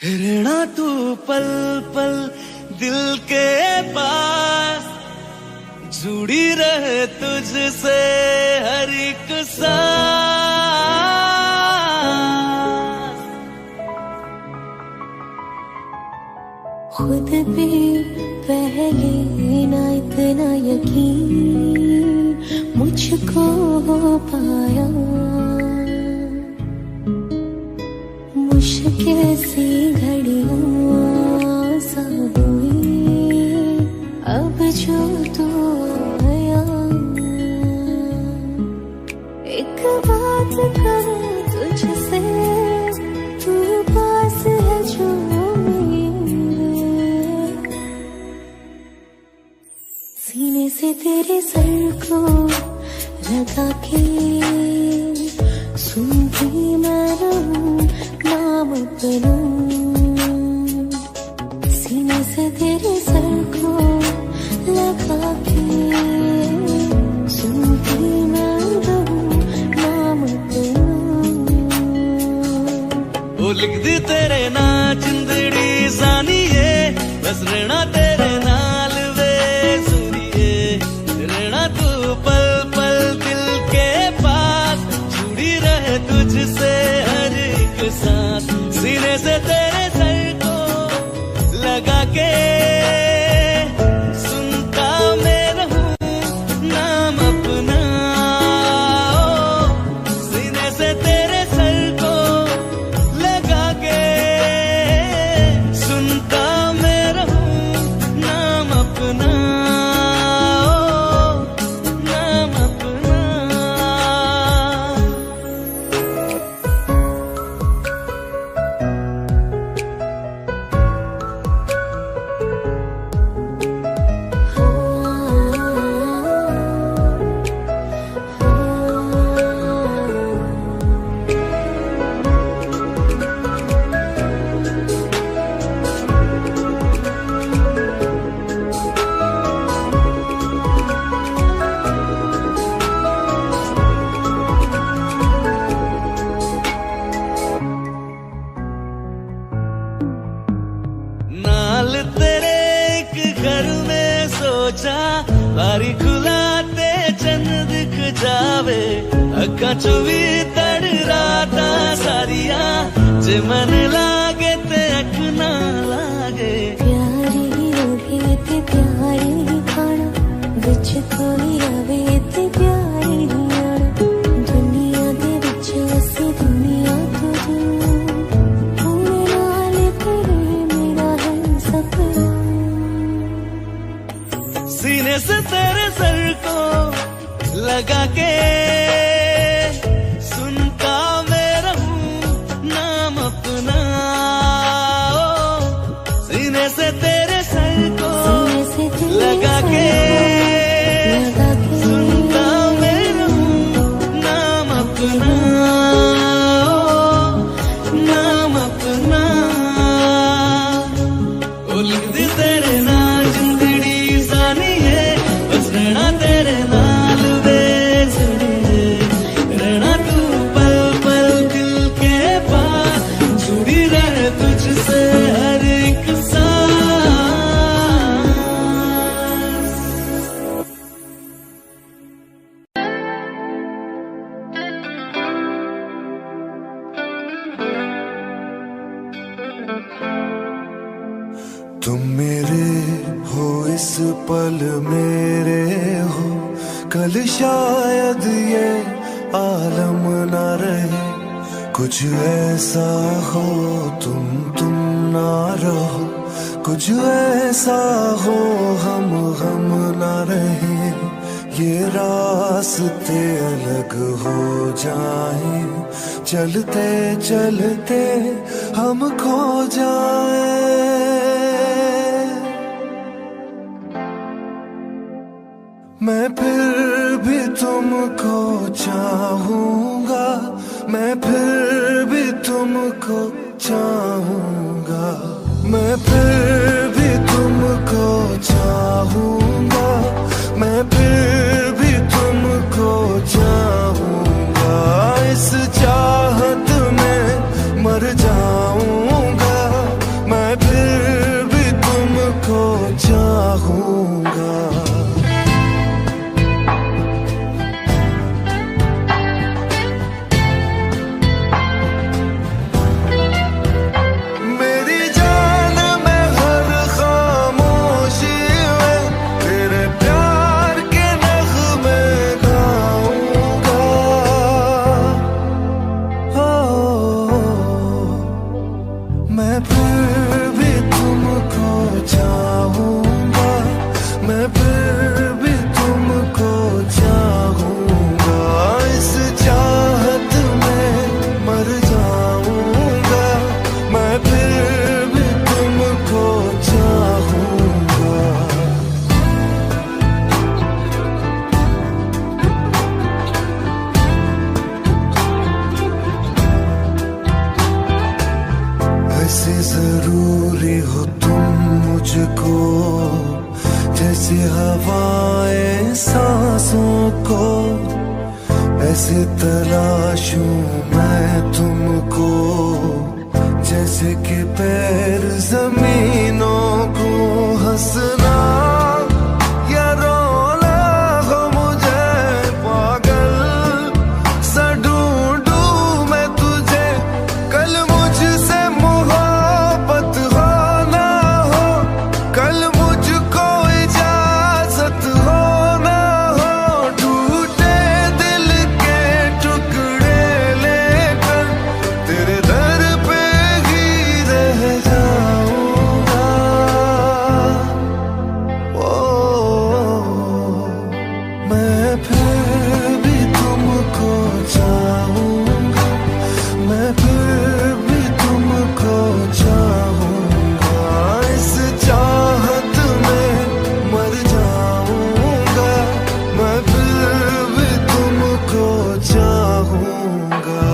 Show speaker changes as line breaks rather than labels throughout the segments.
रहना तू पल पल दिल के पास, जुड़ी रहे तुझसे हर एक सांस।
खुद भी पहले ना इतना यकीन मुझको हो पाया, मुश्किल सी घड़ियां सा हुई अब जो तू आया। एक बात कहूं तुझसे, तू पास है जो सीने से तेरे सर को लगा के सुनती मैं रहूं नाम अपना। सीने से तेरे सर को लगा के सुनती मैं रहूं नाम अपना।
वो लिख दी तेरे ना जिंदड़ी जानिए, बस रहना तेरे नाल वे सुनिए। रहना तू पल पल दिल के पास, जुड़ी रहे तुझसे हर एक सांस। सीने से तेरे सर को लगा के सुनता मैं रहूं नाम अपना। सीने से तेरे सर को लगा के सुनता मैं रहूं नाम अपना, नाम अपना। नाल तेरे एक घर में सोचा, बारी खुलाते चंद दिख जावे। अक्खा चो भी तड़ राता सारिया, जे मन लागे ते अख ना लागे।
प्यारी होगी ते प्यारी खाना, बिच कोई आवे ते प्यारी आना। दुनिया दे बिच असी दुनिया को मेरे नाल तेरे मेरा है सपना।
सीने से तेरे सर को लगा के सुनता मैं रहूं नाम अपना। सीने से तेरे सर को लगा के सुनता मैं रहूं नाम अपना, नाम अपना। ओ लिख दी तेरे ना जिंदड़ी जानिए, बस रहना तेरे नाल वे जुड़िए। रहना तू पल पल दिल के पास, जुड़ी रहे तुझसे हर एक सांस।
तुम मेरे हो इस पल मेरे हो, कल शायद ये आलम ना रहे। कुछ ऐसा हो तुम ना रहो, कुछ ऐसा हो हम ना रहे। ये रास्ते अलग हो जाए, चलते चलते हम खो जाए। मैं फिर भी तुमको चाहूंगा, मैं फिर भी तुमको चाहूंगा। मैं फिर भी तुमको चाहूंगा, मैं फिर भी तुमको चाहूंगा। इस चाहत में मर जाऊंगा। मैं फिर भी तुमको चाहूंगा, मैं फिर भी तुमको चाहूंगा, इस चाहत में मर जाऊंगा, मैं फिर भी तुमको चाहूंगा। ऐसे जरूरी हो तुम मुझको, जैसे हवाएं सांसों को, ऐसे तलाशूं मैं तुमको, जैसे कि पैर जमीनों को। हंसना या रोना हो मुझे पागल सा ढूंढूं मैं तुझे, कल मुझसे मोहब्बत हो ना हो, कल मुझको इजाजत हो ना हो, टूटे दिल के टुकड़े लेकर तेरे दर पे ही रह जाऊंगा। ओ, मैं फिर भी तुमको चाहूंगा, मैं फिर भी तुमको चाहूंगा, इस चाहत में मर जाऊंगा, मैं फिर भी तुमको चाहूंगा।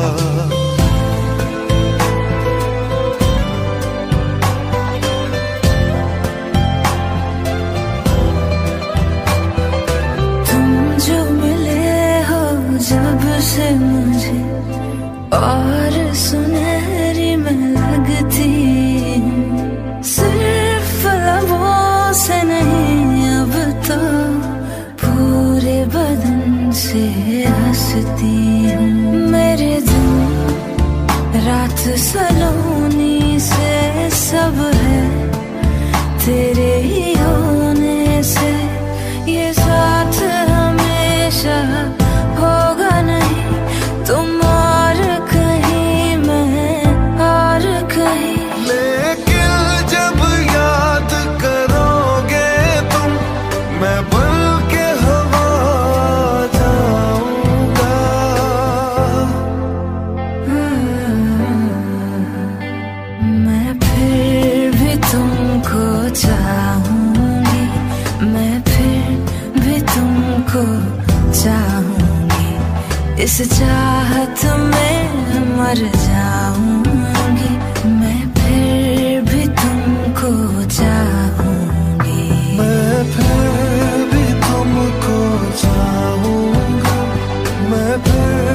तुम जो मिले हो जब से मुझे, और सुनहरी मैं लगती हूँ, सिर्फ लबों से नहीं अब तो पूरे बदन से हंसती हूँ। मेरे दिन रात सलोनी से सब है तेरे ही होने से, ये साथ हमेशा होगा नहीं, तुम और कहीं मैं और कहीं।
लेकिन जब याद करोगे तुम, मैं बन के हवा जाऊंगा।
मैं फिर भी तुमको चाहूंगी, मैं फिर भी तुमको चाहूंगी, इस चाहत में मर जाऊंगी, मैं फिर भी तुमको चाहूंगी।
मैं फिर भी तुमको चाहूंगा, मैं फिर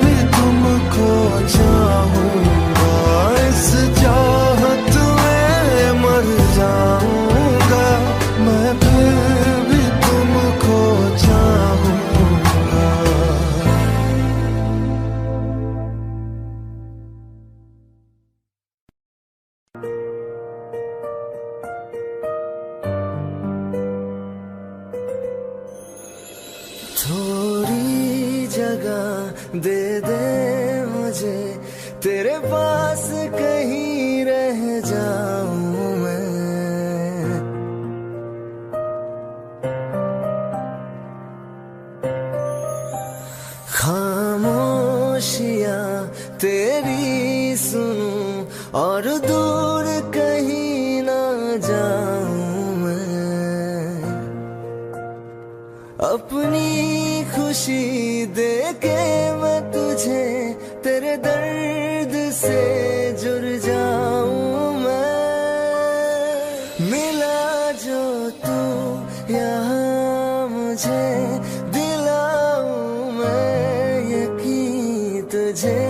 भी तुमको चाहूंगा, इस चाहत में मर जाऊंगा, मैं फिर भी तुमको चाहूंगा। थोड़ी जगह दे दे मुझे, तेरे पास कहीं रह जाऊं मैं। खामोशियां तेरी सुनूं और दूर कहीं ना जाऊं मैं, अपनी खुशी दे के मैं तुझे तेरे दर्द से जुड़ जाऊं मैं। मिला जो तू यहाँ मुझे, दिलाऊं मैं यकीन तुझे,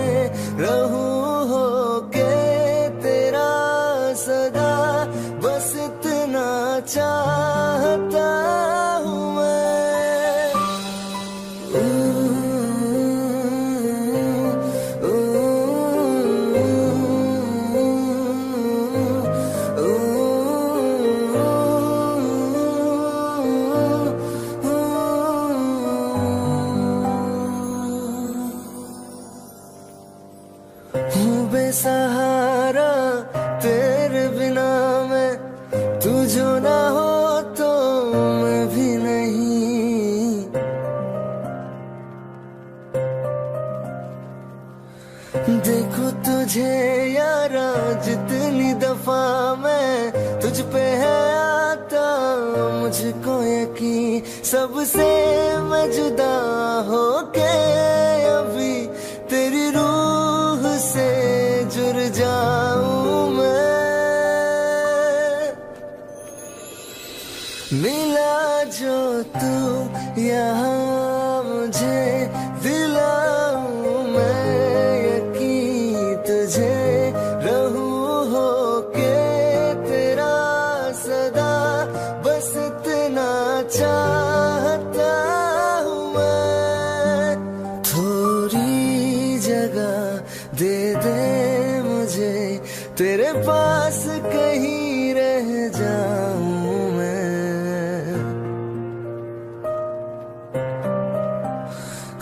रहूं होके तेरा सदा, बस इतना चाहता हूँ मैं। हूँ बेसहारा मुझे यारा जितनी दफा मैं तुझ पे है आता, मुझको यकीन सबसे मैं जुदा होके अभी तेरी रूह से जुड़ जाऊं मैं। मिला जो तू यहाँ मुझे दिलाऊं मैं यकीन तुझे रहूं होके तेरा सदा, बस इतना चाहता हूँ मैं। थोड़ी जगह दे दे मुझे तेरे पास कहीं रह जाऊं मैं।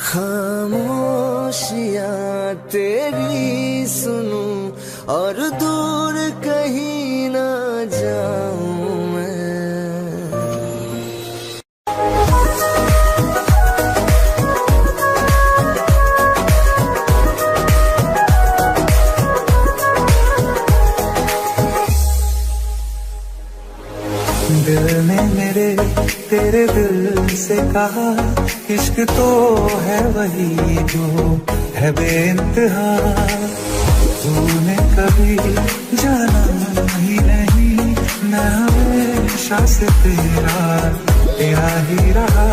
खामोशियाँ तेरी सुनूं और दूर कहीं ना जाऊं मैं।
दिल ने मेरे तेरे दिल से कहा, इश्क तो है वही जो है बेइंतहा। तूने कभी जाना ही नहीं, मैं हमेशा से तेरा ही रहा।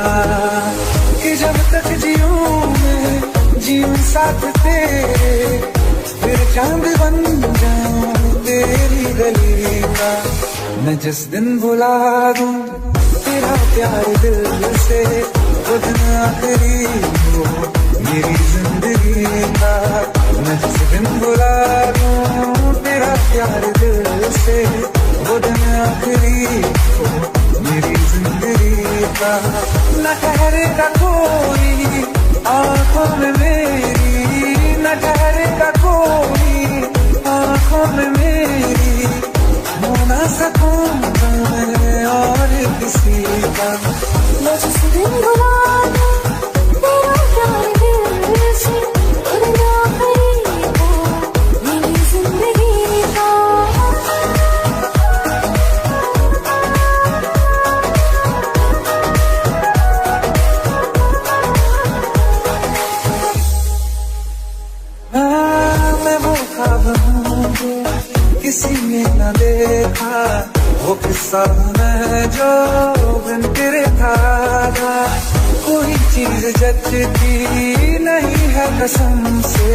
कि जब तक जीऊं मैं जीऊं साथ तेरे, फिर चांद बन जाऊं तेरी गली का। मैं जिस दिन भुला दूं तेरा प्यार दिल से, वो दिन आखिरी हो मेरी जिंदगी का। मैं जिस दिन भुला दूं तेरा प्यार दिल से, वो दिन आखिरी हो मेरी जिंदगी का। न ठहरेगा कोई आंखों में मेरी, न ठहरेगा कोई आंखों में मेरी, हो ना सकूंगा मैं और किसी का।
मैं जिस दिन भुला दूं तेरा प्यार दिल से, वो दिन आखिरी हो मेरी जिंदगी का।
मैं वो ख्वाब हूँ किसी ने न देखा, वो किस्सा मैं जो बिन तेरे था। कोई चीज जचती नहीं है कसम से,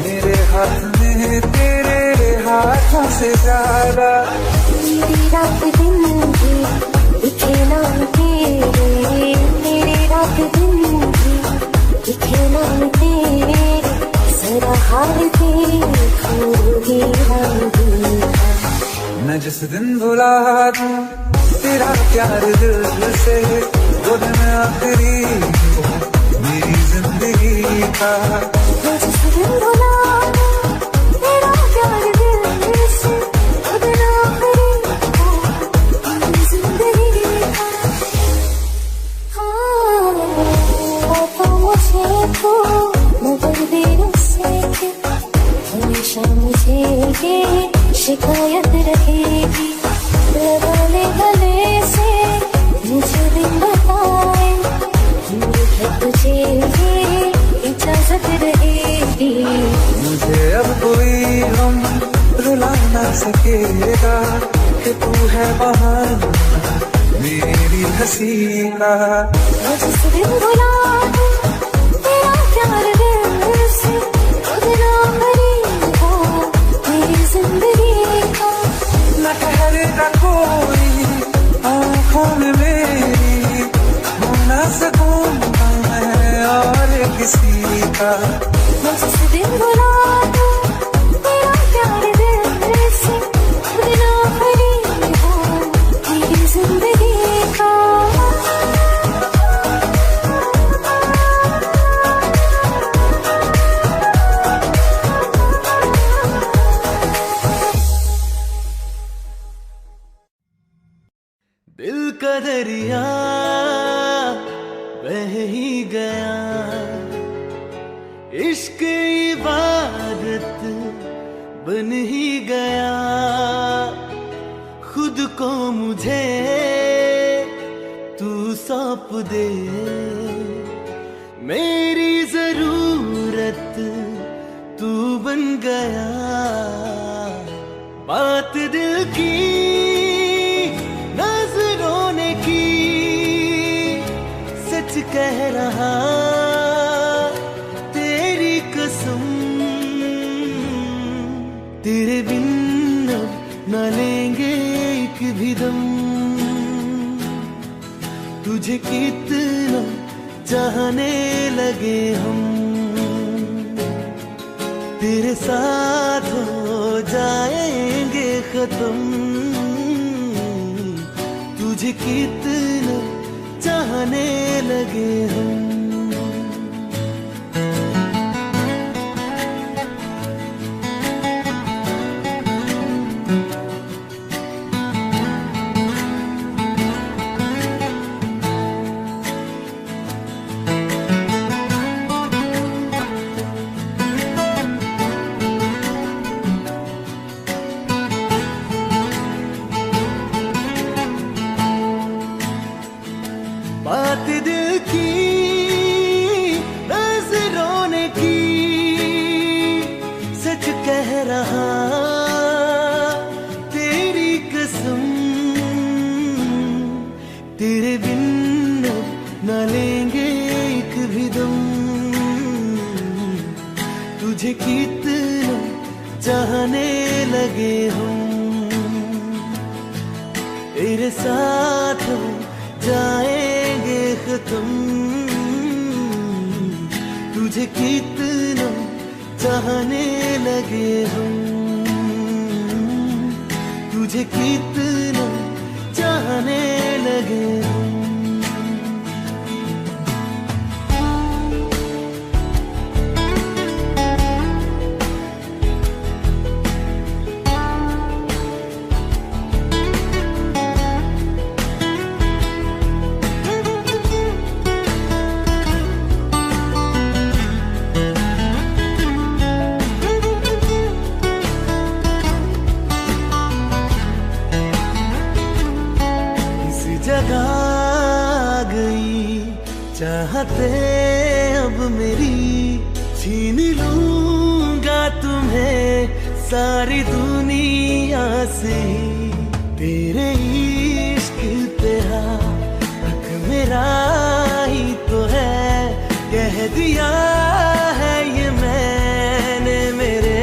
मेरे हाथ में तेरे हाथों से ज्यादा।
मेरी रात दिन की दिखे नाम तेरे, मेरी रात दिन की दिखे नाम तेरे, जरा हाल देखोगी हम दूल्हा।
मैं जिस दिन भुला दूं तेरा प्यार दिल से, वो दिन आखिरी हो मेरी जिंदगी का।
मैं जिस दिन भुला दूं तेरा प्यार दिल से, वो दिन आखिरी हो मेरी जिंदगी का। हाँ, तो मुझे तो मगर देर से हमेशा मुझे ये शिकायत रहेगी। गले गले से मुझे दिन बताए, मुझे तुझे ये इजाजत रहेगी।
मुझे अब कोई गम रुला ना सकेगा, कि तू है बहाना मेरी हंसी का।
मैं जिस दिन भुला दूं तेरा प्यार दिल से, वो दिन आखिरी हो मेरी जिंदगी का।
न ठहरेगा कोई आंखों में मेरी, हो ना सकूंगा मैं और किसी का।
मैं जिस दिन भुला दूं तेरा प्यार दिल से, वो दिन आखिरी हो मेरी जिंदगी का।
दिल का दरिया बह ही गया, इश्क इबादत बन ही गया खुद को मुझे तू सौंप दे, मेरी जरूरत तू बन गया। बात दिल की नजरों ने की, सच कह रहा तेरी कसम, तेरे बिन अब न लेंगे एक भी दम। तुझे कितना चाहने लगे हम, तेरे साथ हो जाएंगे खत्म। तुझे कितना चाहने लगे हम। बात दिल की नजरों ने की, सच कह रहा तेरी कसम, तेरे बिन अब न लेंगे एक भी दम। तुझे कितना चाहने लगे हम, तेरे साथ हो जाएंगे खत्म। तुझे कितना चाहने लगे हम, तुझे कितना चाहने लगे हम। जगा गई चाहते अब मेरी, छीन लूंगा तुम्हें सारी दुनिया से। तेरे इश्क पे हक मेरा ही तो है, कह दिया है ये मैंने मेरे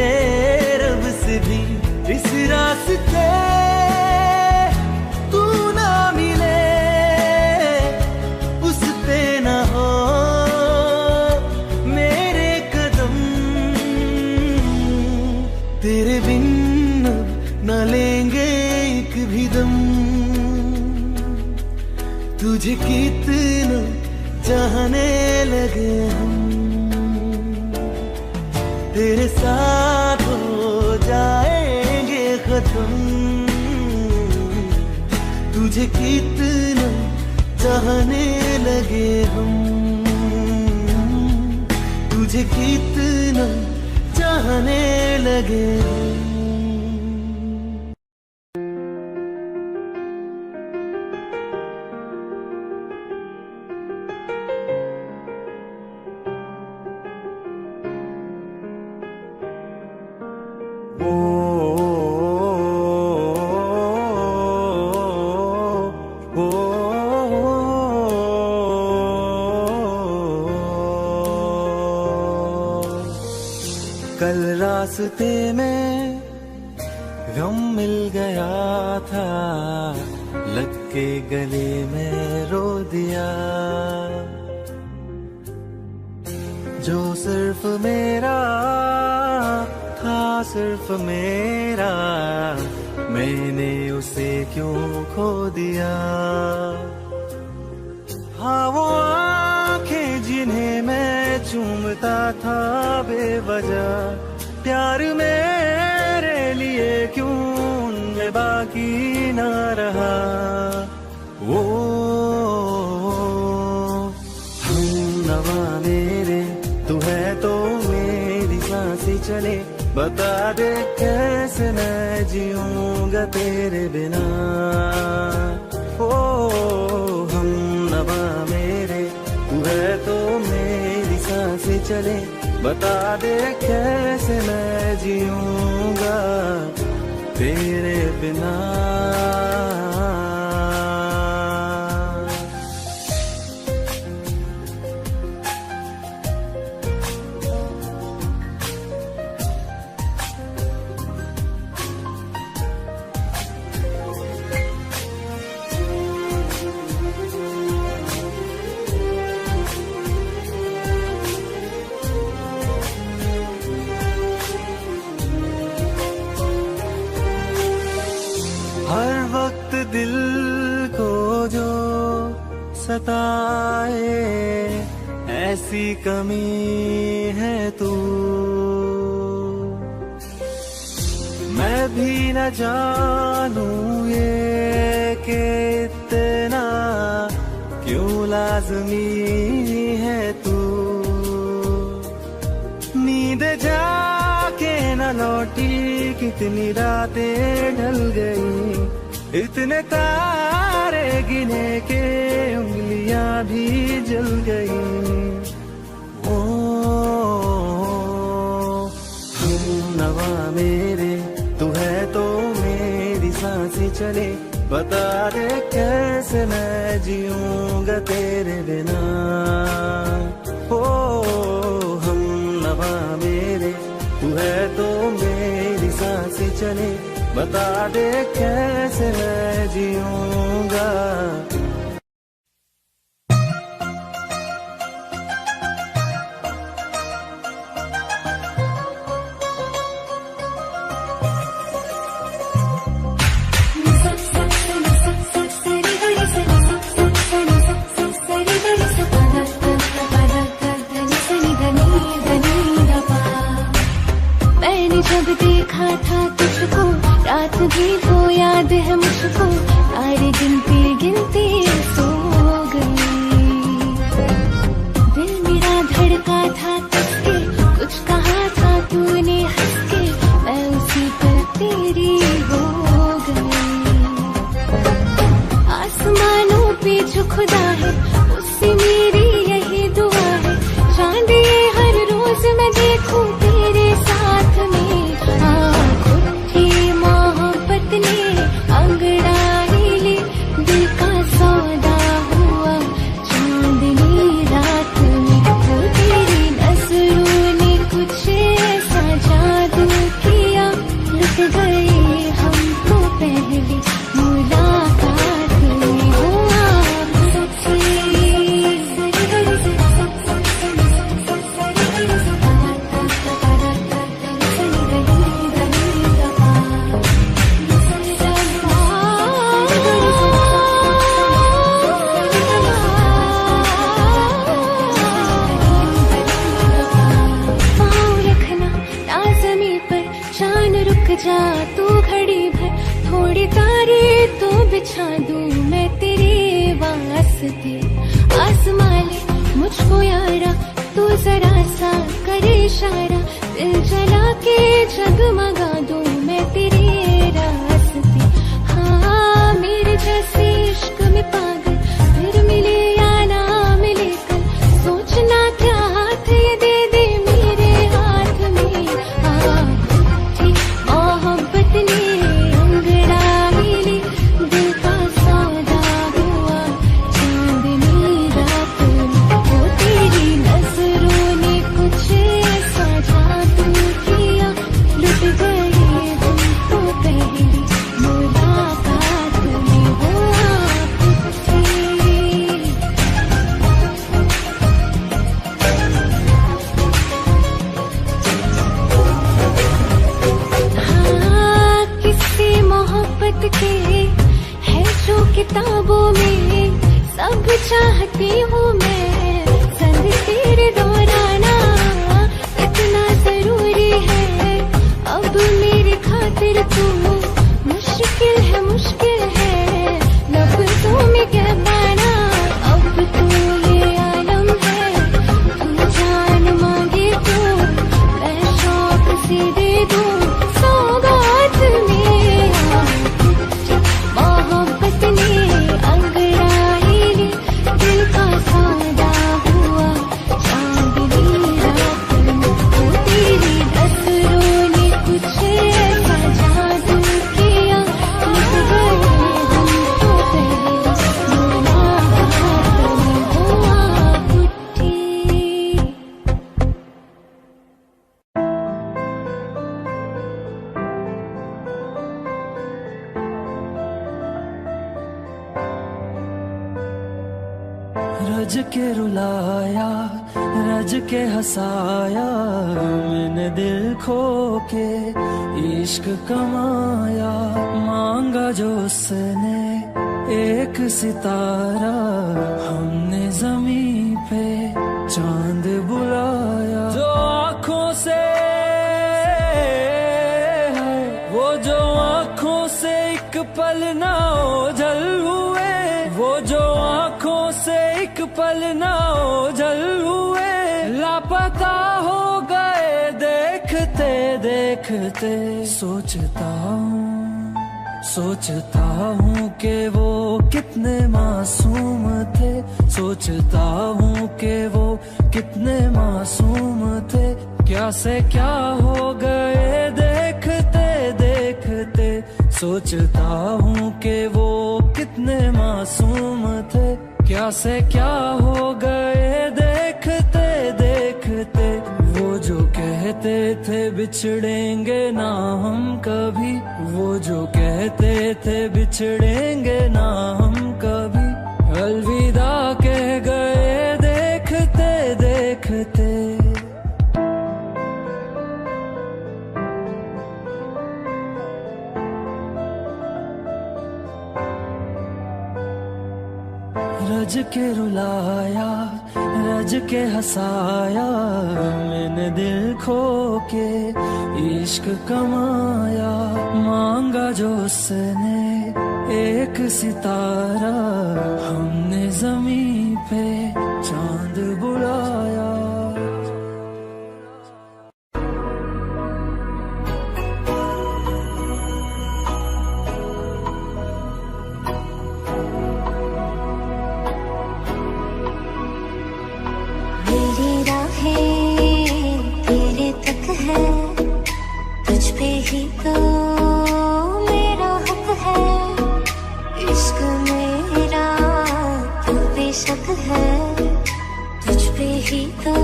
रब से भी। इस रास्ते तेरे बिन न लेंगे एक भी दम। तुझे कितना चाहने लगे हम, तेरे साथ हो जाएंगे खत्म। तुझे कितना चाहने लगे हम, तुझे कितना चाहने लगे हम।
कल रास्ते में गम मिल गया था, लग के गले में रो दिया। जो सिर्फ मेरा था, सिर्फ मेरा, मैंने उसे क्यों खो दिया। हाँ वो आंखें जिन्हें मैं चूमता था बेवजह, प्यार मेरे लिए क्यों उनमें बाकी ना रहा। वो हम नवा मेरे, तू है तो मेरी सांसें चले। बता दे कैसे मैं जीऊंगा तेरे बिना। ओ हम नवा मेरे, तू है तो मेरी सांसें चले। बता दे कैसे मैं जीऊंगा तेरे बिना। हर वक्त दिल को जो सताए ऐसी कमी है तू। मैं भी न जानूं ये कि इतना क्यों लाज़मी है तू। नींद जाके न लौटी कितनी रातें ढल गई। इतने तारे गिने के उंगलियां भी जल गई। ओ हम नवा मेरे, तू है तो मेरी सांसें चले। बता दे कैसे मैं जीऊंगा तेरे बिना। ओ हम नवा मेरे, तू है तो मेरी सांसें चले। बता दे कैसे मैं जीऊंगा।
मैंने जब देखा था तुझको, रात भी वो याद है मुझको। सारे गिनती गिनती सो गई। दिल मेरा धड़का था तुझके, कुछ कहा था तूने हंस के। मैं उसी पर तेरी हो गई। आसमानों पे जो खुदा है उससे मेरी यही दुआ है। चांद ये हर रोज मैं देखूं तेरे साथ में। मोहब्बत ने अंगड़ाई ली, दिल का सौदा हुआ चांदनी रात में। तो तेरी नजरों ने कुछ ऐसा जादू किया, लुट गए हम तो पहली मुलाकात में। हुआ जा तू घड़ी भर, थोड़ी तारे तो बिछा दूं मैं तेरे वास्ते। आसमां ले मुझको यारा, तू जरा सा करे इशारा। दिल जला के जगमगा दूं मैं तेरे रास्ते। हाँ मेरे जैसे इश्क में पागल फिर मिले या ना मिले कल। सोचना क्या हाथ ये दे दे मेरे हाथ में। मोहब्बत ने अंगड़ाई ली, दिल का सौदा हुआ चांदनी रात में। वो तेरी नजरों ने कुछ ऐसा जादू किया, लुट गए हम तो पहली मुलाकात में। वो आप थे। हाँ किसी मोहब्बत के है जो किताबों में, सब चाहती हूँ मैं संग तेरे दौराना। इतना जरूरी है अब मेरी खातिर तू, मुश्किल है लफ्ज़ों में कह पाना। अब तू ये आलम है, तू जान मांगे तो मैं शौक से दे
रज के रुलाया, रज के हंसाया, मैंने दिल खो के इश्क कमाया। मांगा जो उसने एक सितारा, हमने जमीन पे चांद बुलाया। जो आँखों से है, वो जो आँखों से एक पल ना ओझल हुए, वो जो आँखों से एक पल ना ओझल हुए, लापता हो गए देखते देखते। सोचता हूँ कि वो कितने मासूम थे, सोचता हूँ कि वो कितने मासूम थे। क्या से क्या हो गए देखते देखते। सोचता हूँ कि वो कितने मासूम थे, क्या से क्या हो गए देखते देखते। वो जो कहते थे बिछड़ेंगे ना हम कभी, वो जो कहते थे बिछड़ेंगे ना हम कभी, अलविदा कह गए देखते देखते। रज के रुलाया, रज के हंसाया, मैंने दिल खो के इश्क कमाया। मांगा जो उसने एक सितारा, हमने जमीन पे चांद बुलाया।
तेरे तक है, तुझ पे ही तो मेरा हक है। इश्क मेरा तू बेशक है, तुझ पे ही तो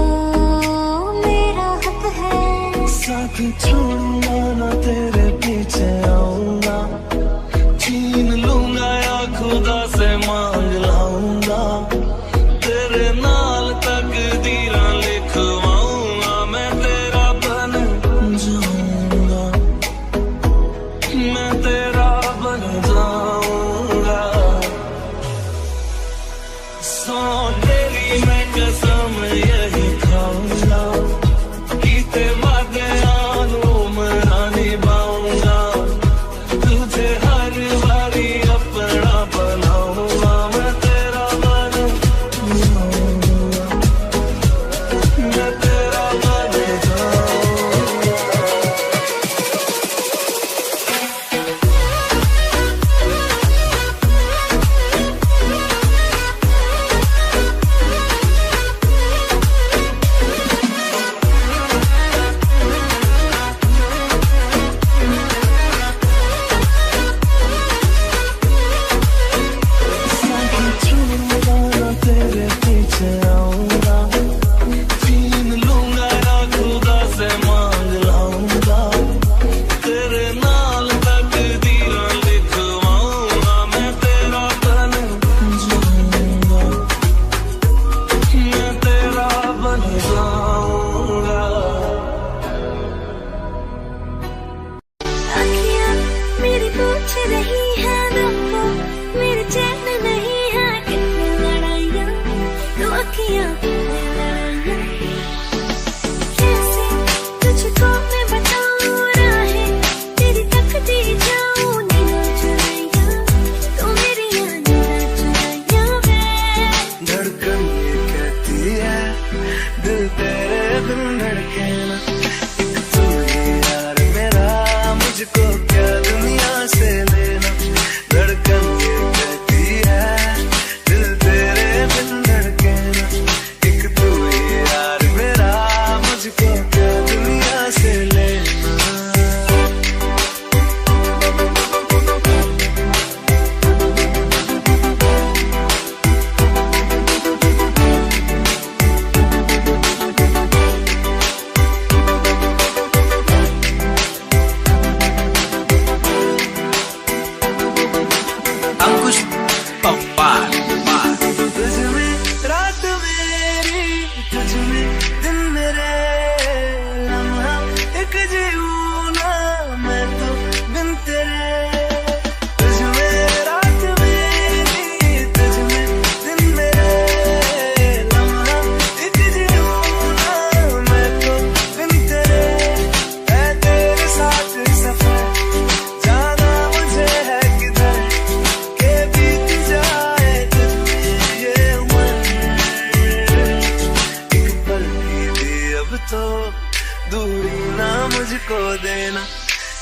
मेरा हक है।
साथ छोड़ूंगा ना तेरे पीछे आऊंगा, छीन लूंगा या खुदा से मांग लाऊंगा। तेरे नाल तकदीरां लिखवाऊंगा, मैं तेरा बन जाऊंगा, मैं तेरा बन जाऊंगा। सौ तेरी मैं कसम यही खाऊंगा, कीते वादे आनू मना निभाऊंगा। तुझे हर बारी अपना बनाऊंगा, मैं तेरा बन जाऊंगा, मैं तेरा बन जाऊंगा।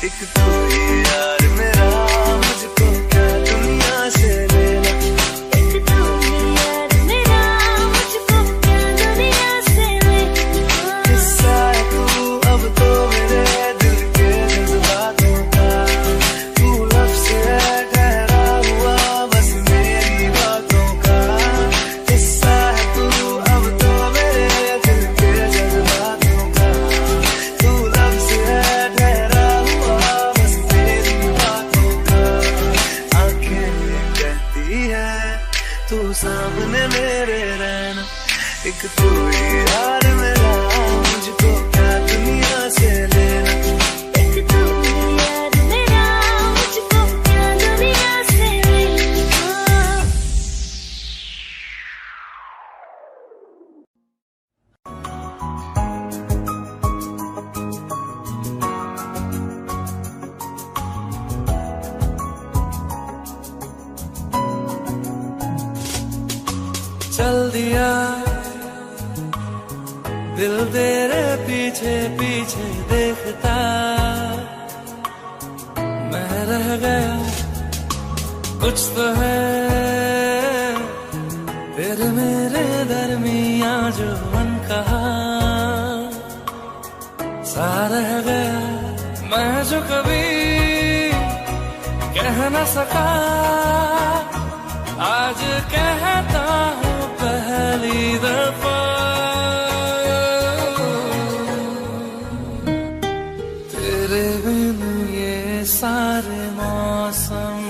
एक तू ही यार मेरा, मुझको क्या दुनिया से लेना।
एक तू ही यार मेरा, मुझको क्या दुनिया से लेना।
हिस्सा है तू अब तो मेरे दिल के जज्बातों का, तू लफ्ज़ है ठहरा हुआ बस मेरी बातों का। हिस्सा है तू अब तो मेरे दिल के जज्बातों का, तू लफ्ज़ है ठहरा हुआ बस मेरी बातों का। आंखें कहती है तू सामने मेरे रहना, एक तू ही यार मेरा, मुझको क्या दुनिया से लेना।
एक तू ही यार मेरा, मुझको क्या दुनिया से लेना।
चल दिया दिल तेरे पीछे पीछे देखता, मैं रह गया कुछ तो है तेरे मेरे दरमियां जो अनकहा सा रह गया। मैं जो कभी कह न सका आज कहता हूँ पहली दफा। तेरे बिन ये सारे मौसम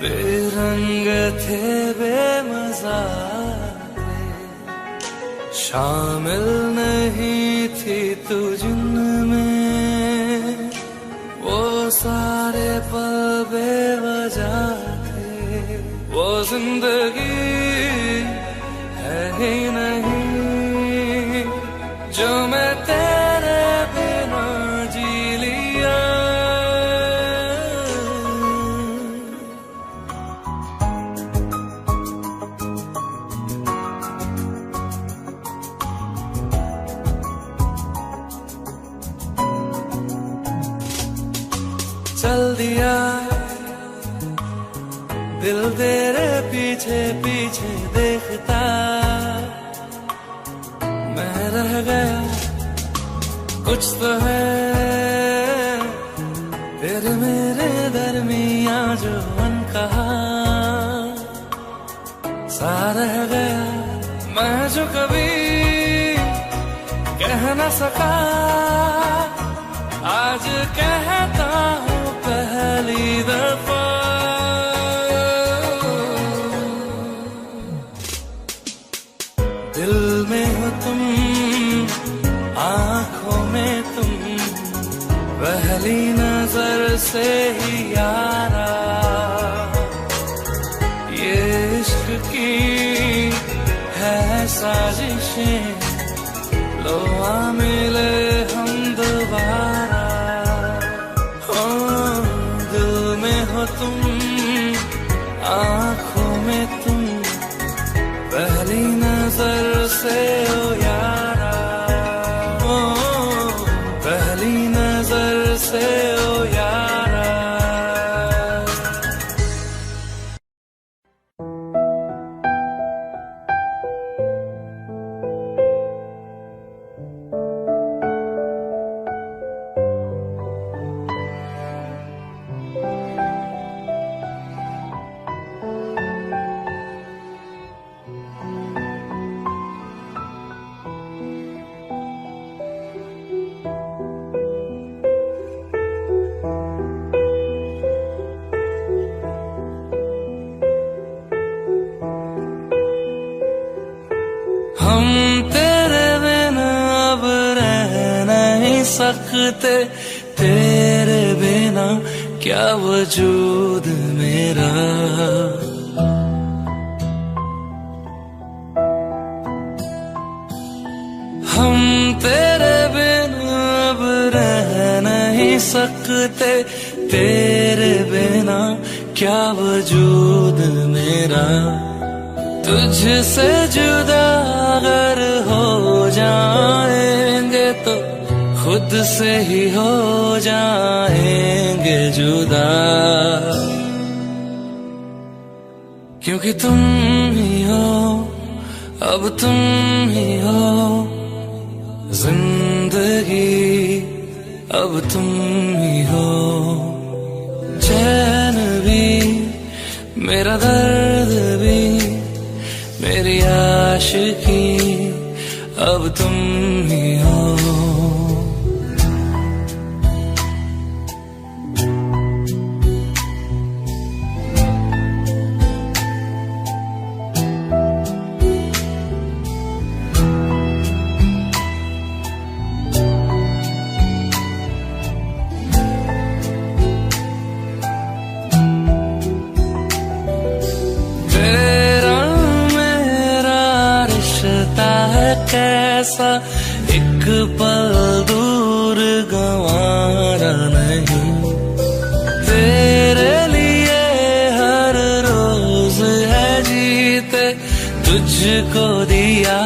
बेरंग थे बेमजा थे, शामिल नहीं थी तू जिनमें वो सारे पल बेवजह थे। वो जिंदगी है ही नहीं जो मैं तेरे बिना जी लिया। चल दिया दिल तेरे पीछे पीछे देखता, मैं रह गया कुछ तो है तेरे मेरे दरमियां जो अनकहा सा रह गया। मैं जो कभी कह न सका आज कहता हूँ पहली दफा। दिल में हो तुम, आंखों में तुम, पहली नजर से ही यारा ये इश्क की है साजिशें, लो आ मिले हम दोबारा। हो दिल में हो तुम, आंखों में तुम, पहली नजर से ओ यारा, ओ पहली नजर से ओ यारा। हम तेरे बिना अब रह नहीं सकते, तेरे बिना क्या वजूद मेरा। हम तेरे बिना अब रह नहीं सकते, तेरे बिना क्या वजूद मेरा। तुझसे जुदा अगर हो जाएंगे तो
खुद से ही हो जाएंगे जुदा, क्योंकि तुम ही हो, अब तुम ही हो जिंदगी, अब तुम ही हो चैन भी, मेरा दर्द भी, मेरी आशिकी, अब तुम ही हो। कैसा एक पल दूर गंवारा नहीं, तेरे लिए हर रोज है जीते, तुझको दिया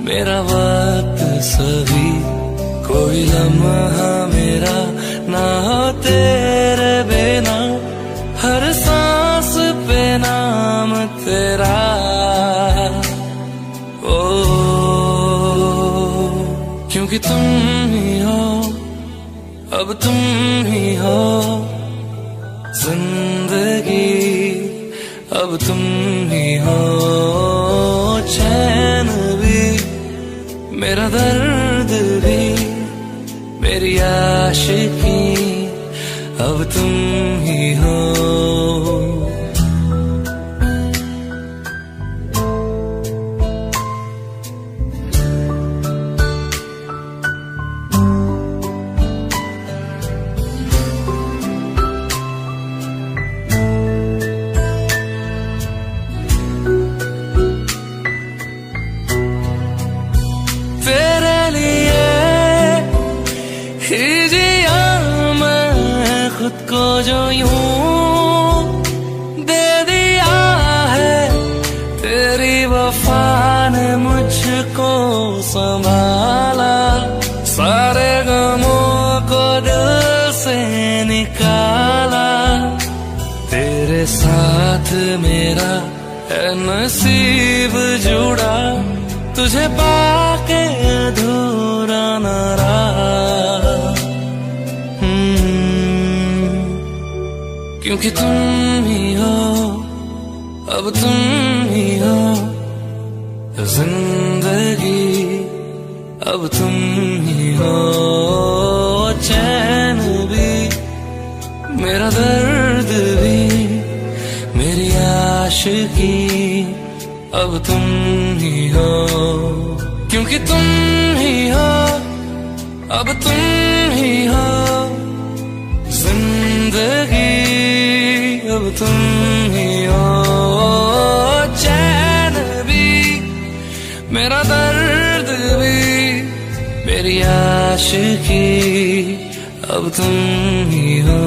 मेरा वक्त सभी, कोई लम्हा मेरा ना हो तेरे बिना, हर सांस पे नाम तेरा, क्योंकि तुम ही हो, अब तुम ही हो जिंदगी, अब तुम ही हो चैन भी, मेरा दर्द भी, मेरी आशिकी, अब तुम ही हो। खुद को जो यूं दे दिया है, तेरी वफा ने मुझको संभाला, सारे गमों को दिल से निकाला, तेरे साथ मेरा है नसीब जुड़ा, तुझे पाके अधूरा न रहा, क्योंकि तुम ही हो, अब तुम ही हो जिंदगी, अब तुम ही हो चैन भी, मेरा दर्द भी, मेरी आशिकी, अब तुम ही हो, क्योंकि तुम ही हो, अब तुम ही हो जिंदगी, अब तुम ही हो चैन भी, मेरा दर्द भी, मेरी आशिकी, अब तुम ही हो।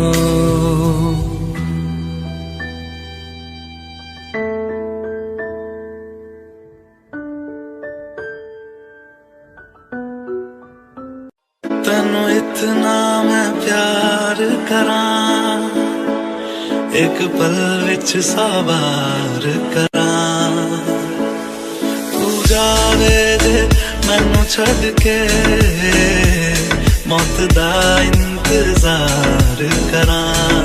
तैनू इतना मैं प्यार करां, एक पल विच सवार करां, तू जावे जे मैनू छड़ के, मौत दा इंतजार करां,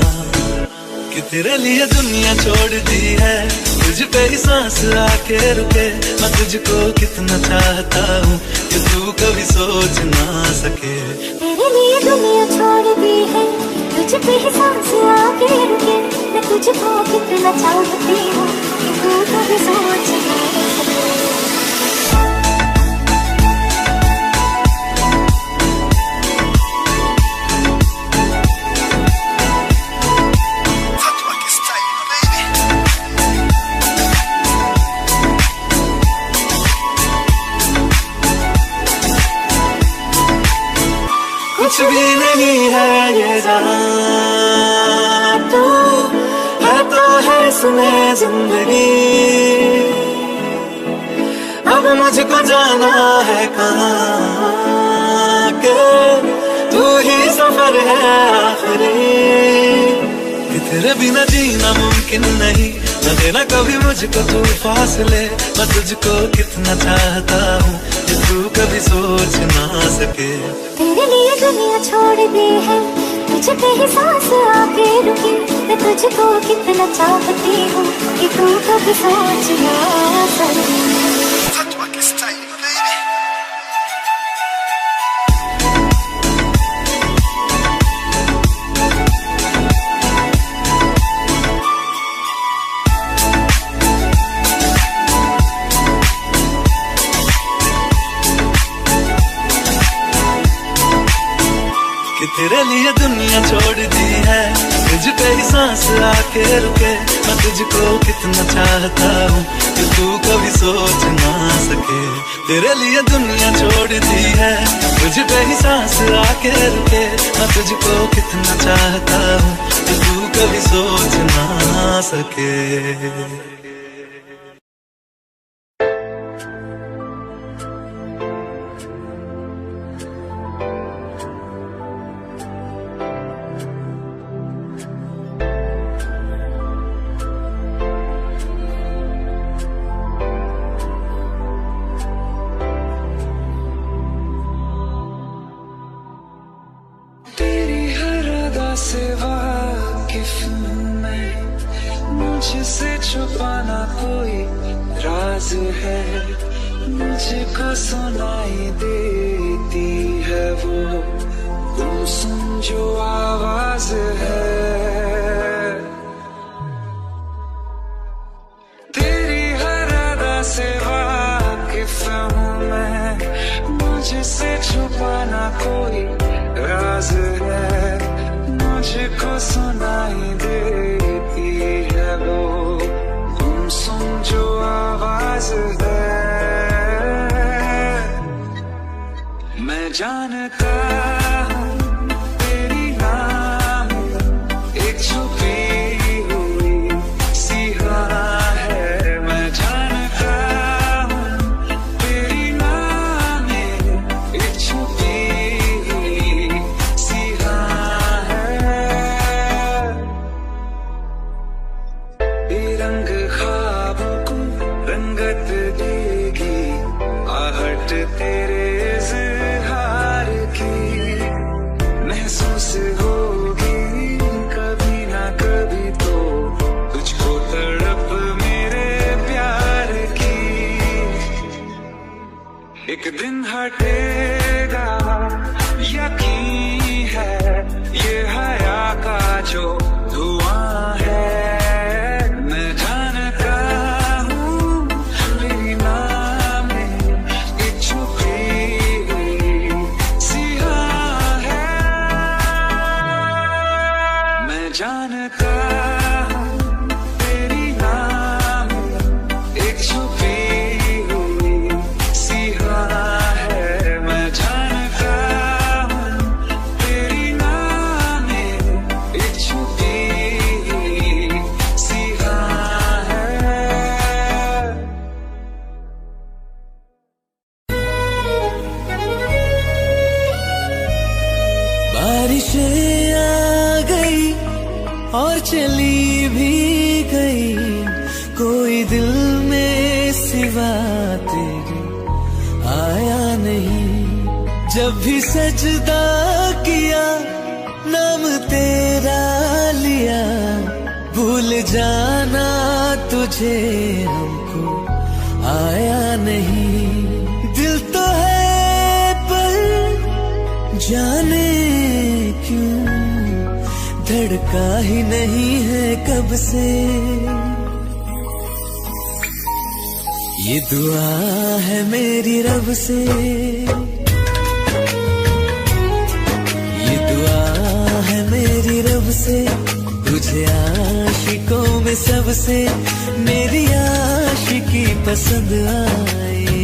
कि तेरे लिए दुनिया छोड़ दी है, तुझ पे ही सांस आके रुके, मैं तुझको कितना चाहता हूँ कि तू कभी सोच ना सके।
तेरे लिए दुनिया छोड़ दी है, तुझ पे ही सांस आके रुके, मैं तुझको कितना चाहती हूँ कि तू कभी सोच ना सके।
कुछ भी नहीं है ये जहां, तू है तो है सुने जिंदगी, अब मुझको जाना है कहाँ के ही सफर है आखिरी, कि तेरे बिना जीना मुमकिन नहीं, न देना कभी मुझको तू फासले। मैं तुझको कितना चाहता हूँ कि तू कभी सोच ना सके।
तेरे लिए दुनिया छोड़ दी है, तुझ पे ही सांस आके रुकी। मैं तुझको कितना चाहती हूँ कि तू कभी सोच ना सके।
कि तेरे लिए दुनिया छोड़ दी है, तुझ पे ही सांस आके रुके। मैं तुझको कितना चाहता हूँ कि तू कभी सोच ना सके। तेरे लिए दुनिया छोड़ दी है, तुझ पे ही सांस आके रुके। मैं तुझको कितना चाहता हूँ कि तू कभी सोच ना सके।
से वाकिफ हूँ मैं, मुझसे छुपाना कोई राज है। मुझको सुनाई देती है वो तुम सुन जो आवाज है। तेरी हर अदा से वाकिफ हूँ मैं, मुझसे छुपाना कोई राज है। मुझको सुनाई देती है वो तुम सुन जो आवाज है। मैं जानता हूँ तेरी नाम एक छुपी हुई सी राह है। मैं जानता हूँ तेरी नाम एक छुपी हुई सी राह है। रंग ख्वाबों को रंगत देगी आहट तेरे इज़हार की। महसूस होगी कभी ना कभी तो तुझको तड़प मेरे प्यार की। एक दिन हटेगा यकीन है ये हया का जो धुआं है। जानता हूँ तेरी नाम एक छुपी हुई सी राह है। मैं जानता हूँ तेरी नाम एक छुपी हुई सी राह है।
बारिशें आ गई और चली भी गई, कोई दिल में सिवा तेरे आया नहीं। जब भी सजदा किया नाम तेरा लिया, भूल जाना तुझे हमको आया नहीं। दिल तो है पर जाने क्यों धड़का ही नहीं है कब से। ये दुआ है मेरी रब से, ये दुआ है मेरी रब से। तुझे आशिकों में सबसे मेरी आशिकी पसंद आए,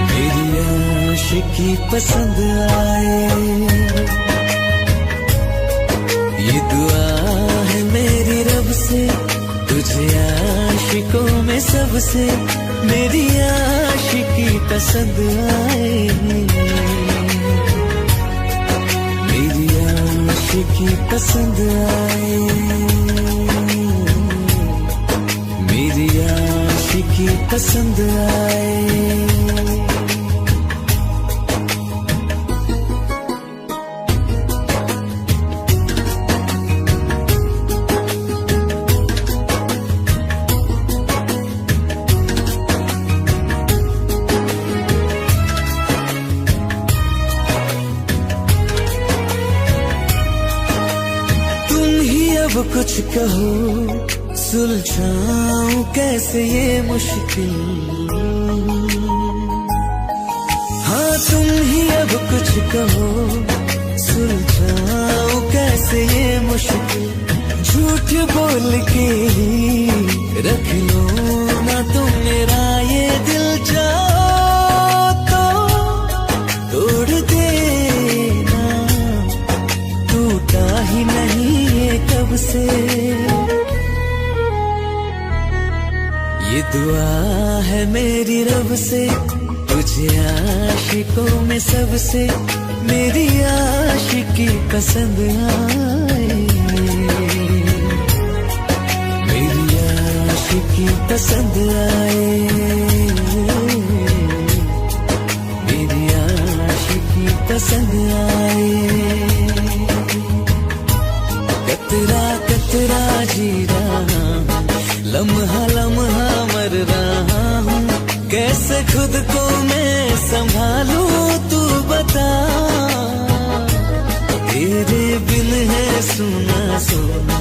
मेरी आशिकी पसंद आए। ये दुआ है मेरी रब से, तुझे आशिकों में सबसे मेरी आशिकी पसंद आए। आशिकी पसंद आए, मेरी आशिकी पसंद आए। अब कुछ कहो, सुलझाऊं कैसे ये मुश्किल। हाँ तुम ही अब कुछ कहो, सुलझाऊं कैसे ये मुश्किल। झूठ बोल के ही रख लो ना तुम मेरा ये दिल, जाओ तो तोड़ देना, टूटा ही नहीं कब से। ये दुआ है मेरी रब से, तुझे आशिकों में सबसे मेरी आशिकी पसंद आए, मेरी आशिकी पसंद आए, मेरी आशिकी पसंद आए। कतरा कतरा जी रहा हूँ, लम्हा लम्हा मर रहा हूँ, कैसे खुद को मैं संभालूं तू बता। तेरे बिन है सुना सुना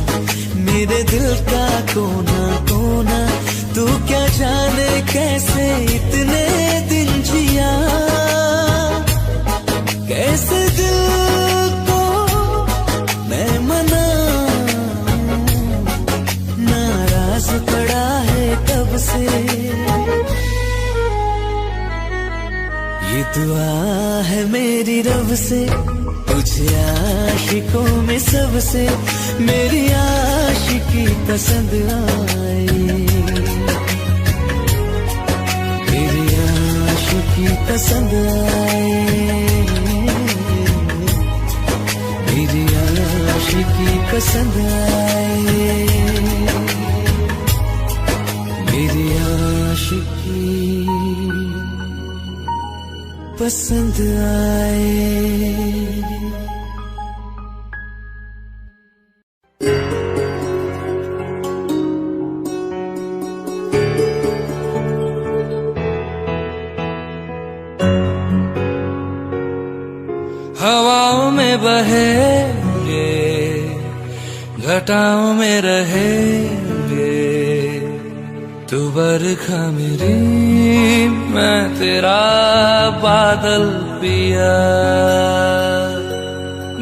मेरे दिल का कोना कोना, तू क्या जाने कैसे इतने दिन जिया, कैसे दिल को मैं मना, नाराज पड़ा है कब से। ये दुआ है मेरी रब से, तुझे आशिकों में सबसे मेरी आशिकी पसंद आए, मेरी आशिकी पसंद आए, मेरी आशिकी पसंद आए, मेरी आशिकी पसंद आए।
हवाओं में बहेंगे, घटाओं में रहेंगे, तू बरखा मेरी मैं तेरा बादल पिया।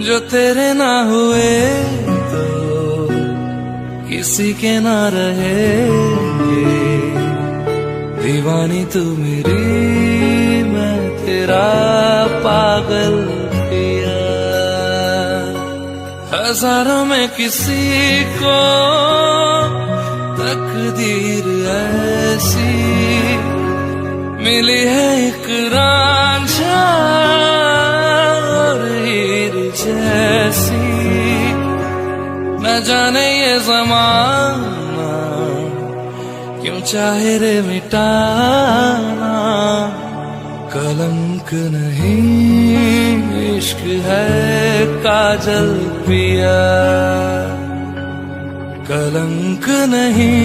जो तेरे ना हुए तो किसी के ना रहेंगे, दीवानी तू मेरी मैं तेरा पागल पिया। हजारों में किसी को तकदीर ऐसी मिली है, एक रांझा और हीर जैसी। न जाने ये ज़माना क्यों चाहे रे मिटाना, कलंक नहीं इश्क है काजल पिया, कलंक नहीं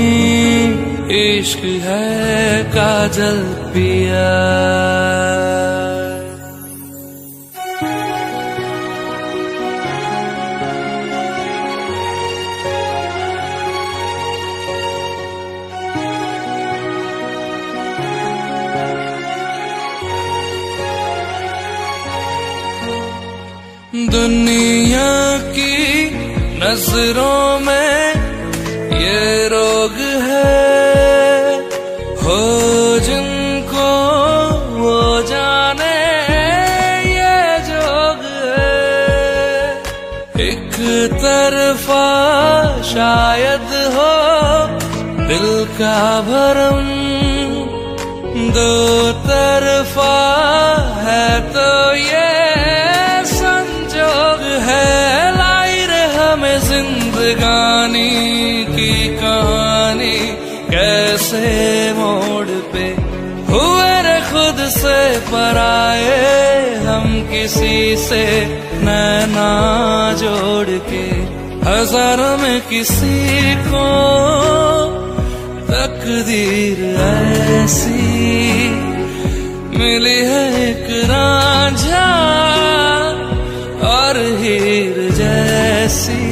इश्क है काजल पिया। दुनिया की नजरों में ये रोग है, हो जिनको वो जाने ये जोग है। एक तरफा शायद हो दिल का भरम, दो तरफा है तो ये संजोग है। लाई जिंदगानी की कहानी कैसे मोड़ पे हुए रे खुद से पराए, हम किसी से नैना जोड़ के। हजारों में किसी को तकदीर ऐसी मिली है, एक रांझा और हीर जैसी।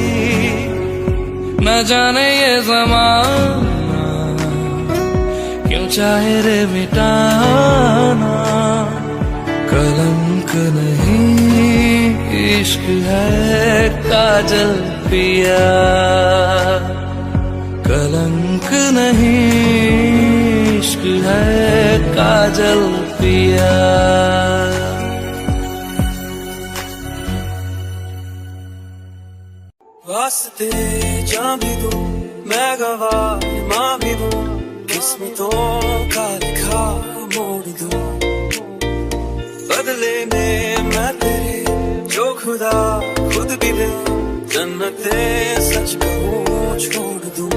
न जाने ये ज़माना क्यों चाहे रे मिटाना, कलंक नहीं इश्क है काजल पिया, कलंक नहीं इश्क है काजल पिया।
वास्ते जा भी दूं मैं गवाह माँ भी दूं, किस्मतों का लिखा मोड़ दूं। बदले में मैं तेरे जो खुदा खुद भी दे, जन्नते सच कहूँ छोड़ दूं।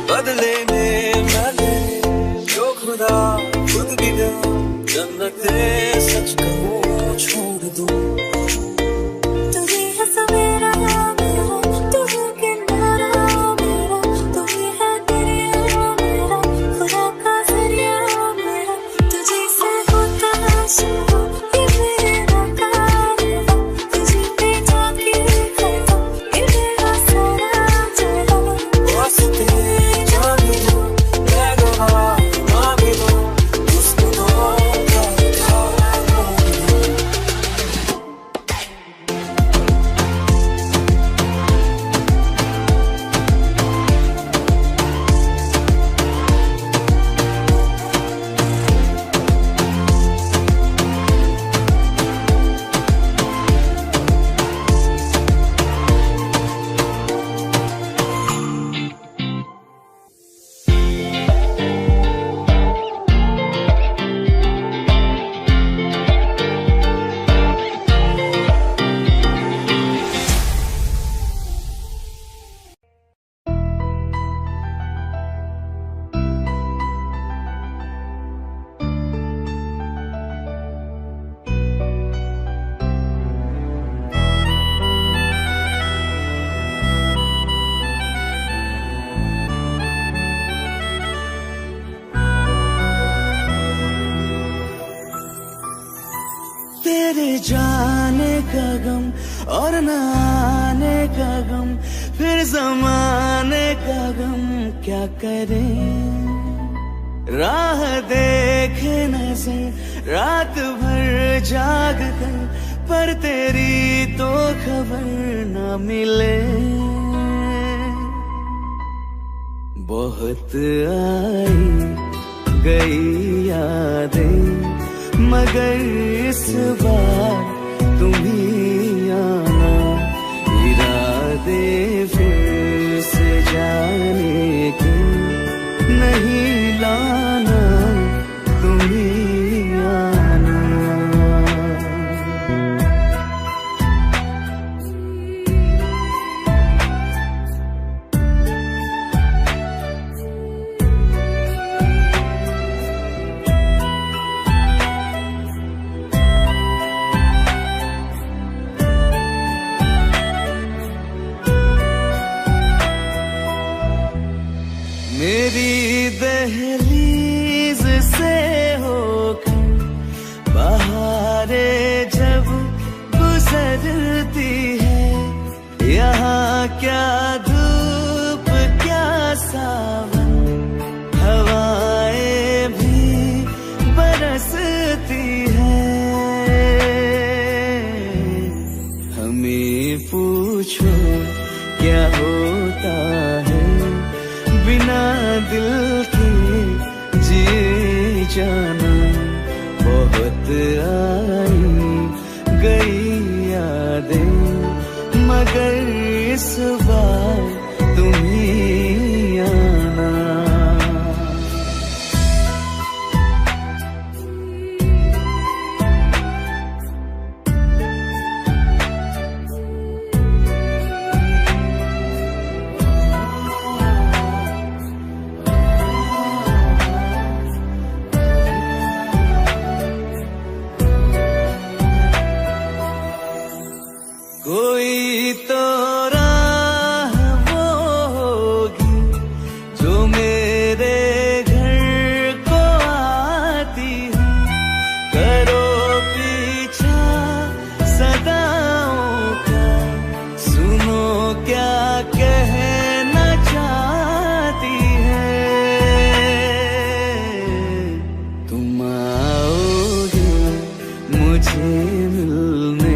बदले में मैं तेरे जो खुदा खुद भी दे, जन्नते सच कहूँ छोड़ दूं।
तू ही है सवेरा मेरा, तू ही किनारा मेरा, तू ही है दरिया मेरा, खुदा का जरिया मेरा। तुझे से होता शुरू ये मेरा कारवां, तुझे पे जाके खता ये मेरा सारा जहां।
वास्ते जा भी दूं मैं गवाह माँ भी दूं, किस्मतों का लिखा मोड़ दूं।
तेरे जाने का गम और न आने का गम, फिर जमाने का गम क्या करें। राह देखे नजर रात भर जाग कर, पर तेरी तो खबर न मिले। बहुत आई गई यादें मगर इस बार तुम ही आना, इरादे फिर से जाने के नहीं लाना, तुम ही आना। मेरी दहलीज से होकर बहारें जब गुजरती है, यहाँ क्या धूप क्या सावन, हवाएं भी बरसती है। हमें पूछो क्या होता है बिना दिल के जिए जाना। बहुत आई गई यादें मगर इस बार तुम ही आना। कोई तो राह वो होगी जो मेरे घर को आती है, करो पीछा सदाओं का, सुनो क्या कहना चाहती है। तुम आओगे मुझे मिलने,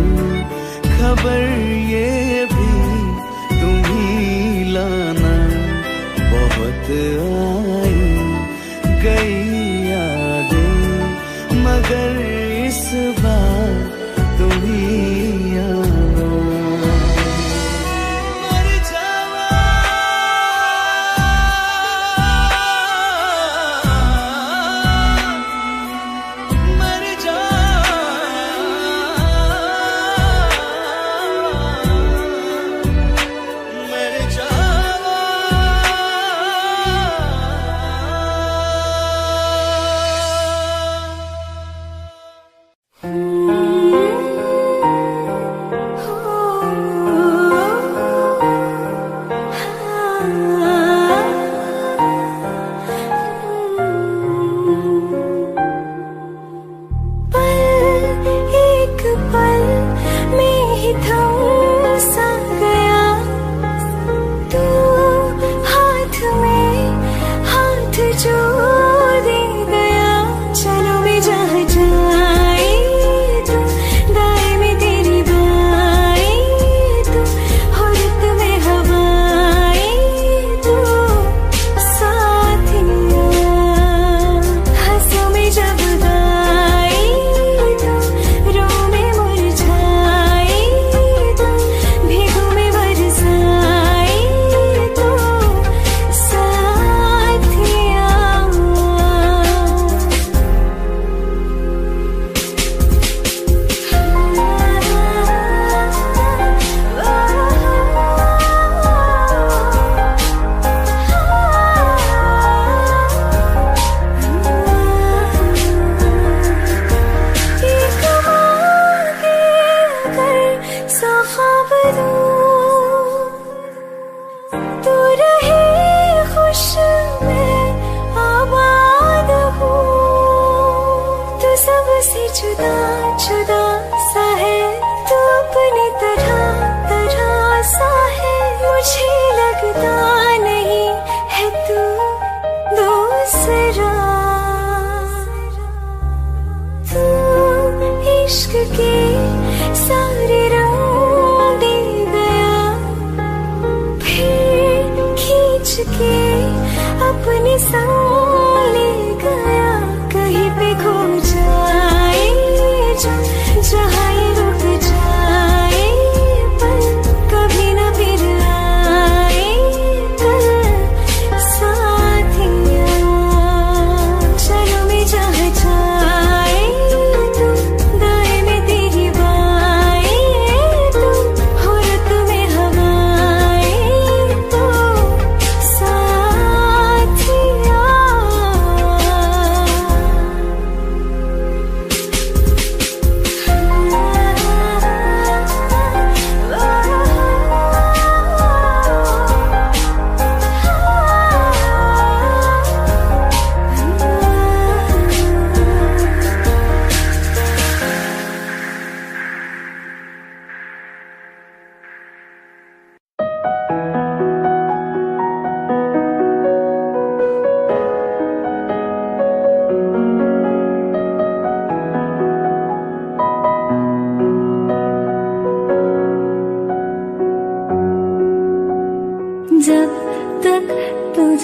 खबर ये भी तुम ही लाना। बहुत आई गई यादें मगर इस बार तुम ही आना। मर जावा मर जा जुदा जुदा सा है तू, अपनी तरह तरह सा है। मुझे लगता नहीं है तू दूसरा, तू इश्क की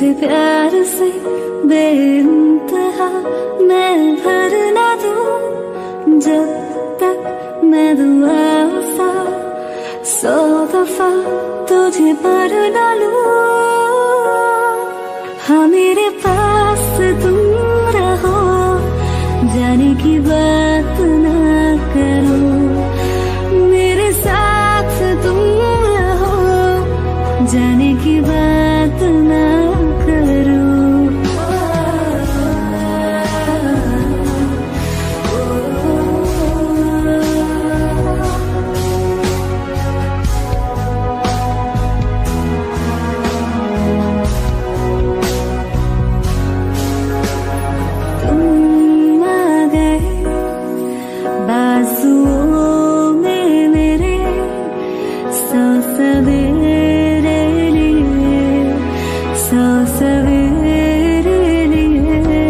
तुझसे प्यार से बेइंतहा मैं भर ना दूं जब तक मैं दुआ वफा 100 दफा तुझे पर ना लूं। हाँ मेरे पास तुम रहो, जाने की बात ना करो, मेरे साथ तुम रहो, जाने की बात ना करो। तुम आ गए बाजुओं में मेरे, 100 सवेरे लिए, 100 सवेरे लिए।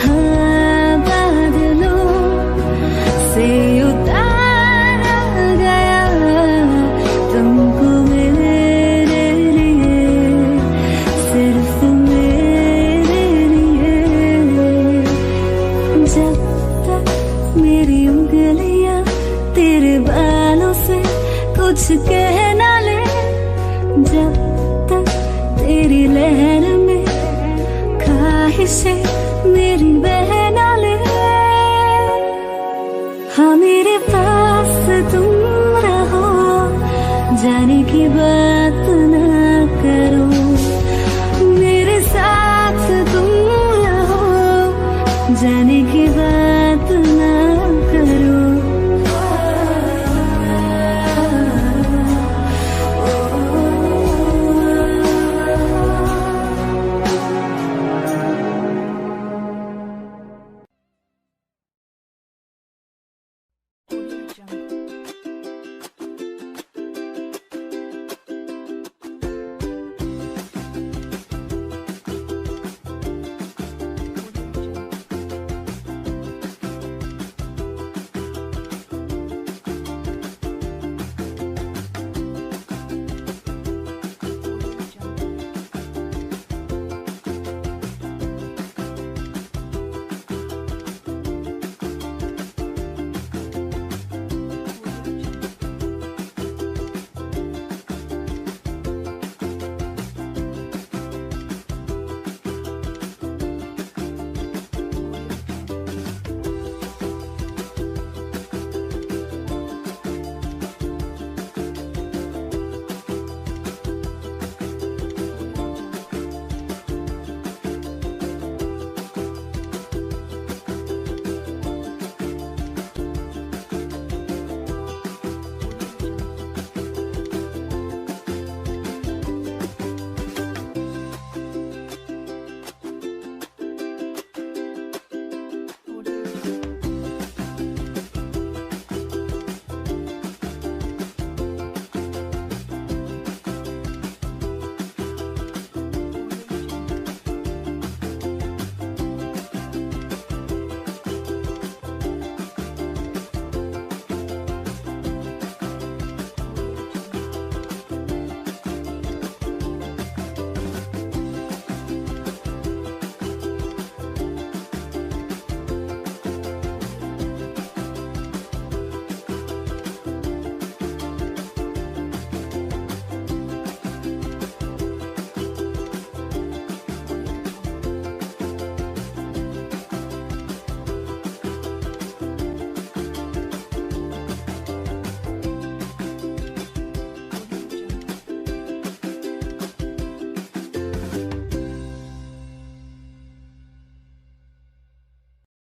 हाँ बादलों से उतारा गया तुमको मेरे लिए, सिर्फ मेरे लिए। जब तक मेरी उंगलियां तेरे बालों से कुछ कह ना ले, जब तक तेरी लहर में ख्वाहिशें मेरी बह ना ले। हाँ मेरे पास तुम रहो, जाने की बात